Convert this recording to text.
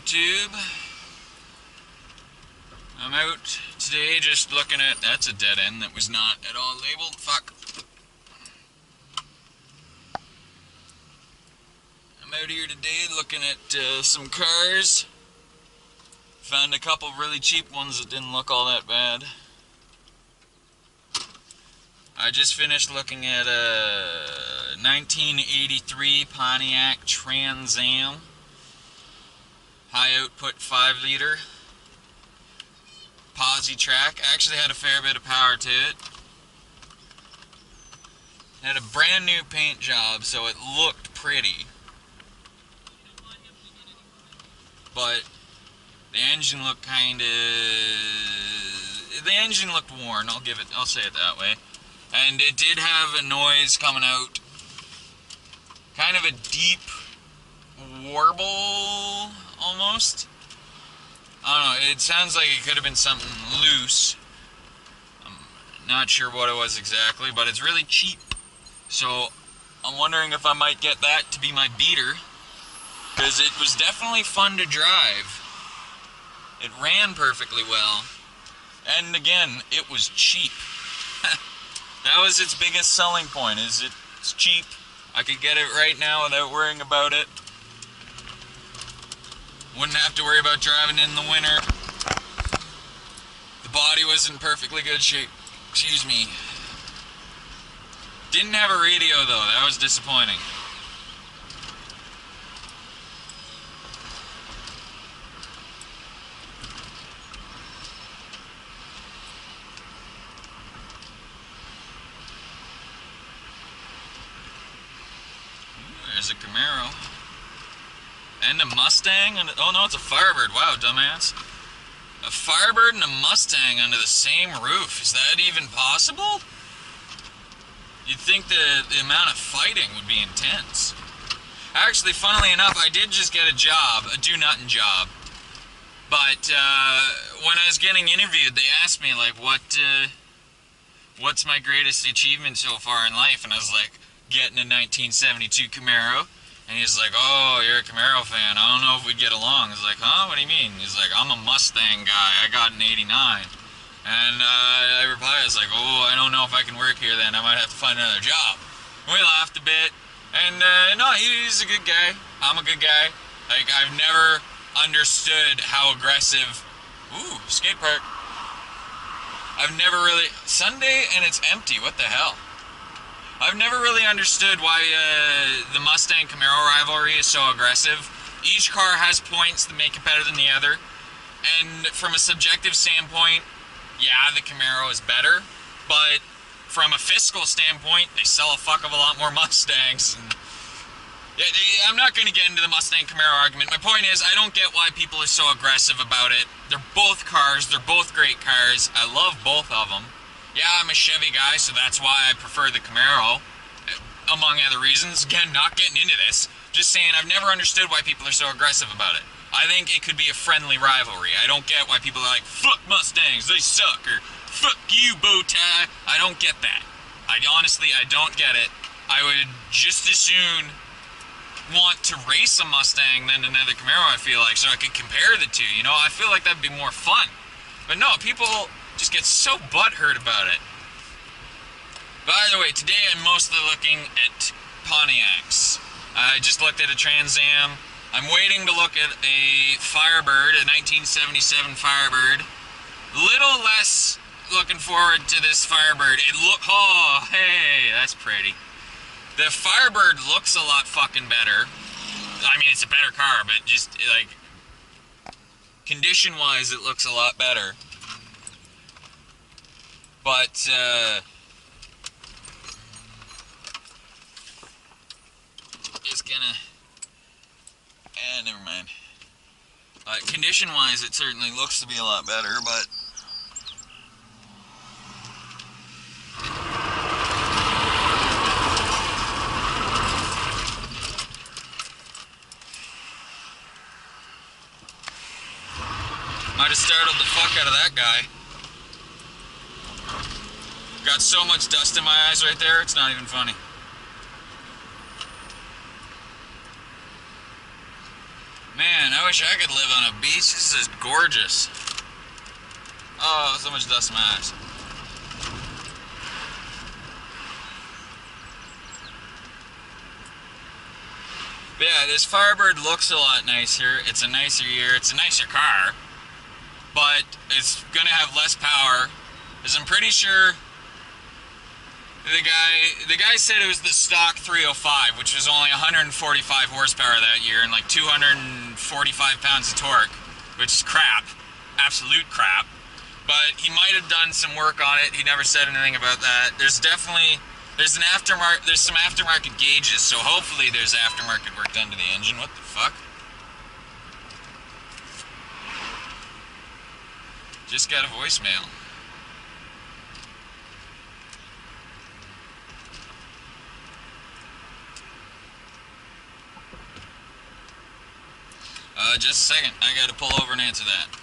YouTube. I'm out today just looking at... That's a dead end that was not at all labeled. Fuck. I'm out here today looking at some cars. Found a couple really cheap ones that didn't look all that bad. I just finished looking at a 1983 Pontiac Trans Am. High output 5-liter. Posi-trac. Actually had a fair bit of power to it. Had a brand new paint job, so it looked pretty. But the engine looked kinda... The engine looked worn, I'll say it that way. And it did have a noise coming out. Kind of a deep warble, almost. I don't know, it sounds like it could have been something loose. I'm not sure what it was exactly, but it's really cheap. So, I'm wondering if I might get that to be my beater. Because it was definitely fun to drive. It ran perfectly well. And again, it was cheap. That was its biggest selling point, is it's cheap. I could get it right now without worrying about it. Wouldn't have to worry about driving in the winter. The body was in perfectly good shape. Excuse me. Didn't have a radio though, that was disappointing. There's a Camaro. And a Mustang, and oh no, it's a Firebird. Wow, dumbass. A Firebird and a Mustang under the same roof. Is that even possible? You'd think the amount of fighting would be intense. Actually, funnily enough, I did just get a job, a do-nothing job. But when I was getting interviewed, they asked me, like, what's my greatest achievement so far in life? And I was like, getting a 1972 Camaro. And he's like, oh, you're a Camaro fan. I don't know if we'd get along. I was like, huh? What do you mean? He's like, I'm a Mustang guy. I got an 89. And I replied, I was like, oh, I don't know if I can work here then. I might have to find another job. We laughed a bit. And no, he's a good guy. I'm a good guy. Like, I've never understood how aggressive... Ooh, skate park. I've never really... Sunday and it's empty. What the hell? I've never really understood why the Mustang-Camaro rivalry is so aggressive. Each car has points that make it better than the other. And from a subjective standpoint, yeah, the Camaro is better. But from a fiscal standpoint, they sell a fuck of a lot more Mustangs. And I'm not going to get into the Mustang-Camaro argument. My point is, I don't get why people are so aggressive about it. They're both cars. They're both great cars. I love both of them. Yeah, I'm a Chevy guy, so that's why I prefer the Camaro, among other reasons. Again, not getting into this. Just saying, I've never understood why people are so aggressive about it. I think it could be a friendly rivalry. I don't get why people are like, fuck Mustangs, they suck, or fuck you, bow tie. I don't get that. Honestly, I don't get it. I would just as soon want to race a Mustang than another Camaro, I feel like, so I could compare the two, you know? I feel like that'd be more fun. But no, people just get so butthurt about it. By the way, today I'm mostly looking at Pontiacs. I just looked at a Trans Am. I'm waiting to look at a Firebird, a 1977 Firebird. Little less looking forward to this Firebird. Oh, hey, that's pretty. The Firebird looks a lot fucking better. I mean, it's a better car, but just, like, condition-wise, it looks a lot better. But, it's gonna, never mind. Condition-wise, it certainly looks to be a lot better, but might have startled the fuck out of that guy. Got so much dust in my eyes right there, it's not even funny. Man, man, I wish I could live on a beach. This is gorgeous. Oh, so much dust in my eyes. But yeah, this Firebird looks a lot nicer. It's a nicer year. It's a nicer car. But it's going to have less power. Because I'm pretty sure the guy said it was the stock 305, which was only 145 horsepower that year and like 245 pounds of torque, which is crap. Absolute crap. But he might have done some work on it. He never said anything about that. There's some aftermarket gauges, so hopefully there's aftermarket work done to the engine. What the fuck? Just got a voicemail. Just a second. I gotta pull over and answer that.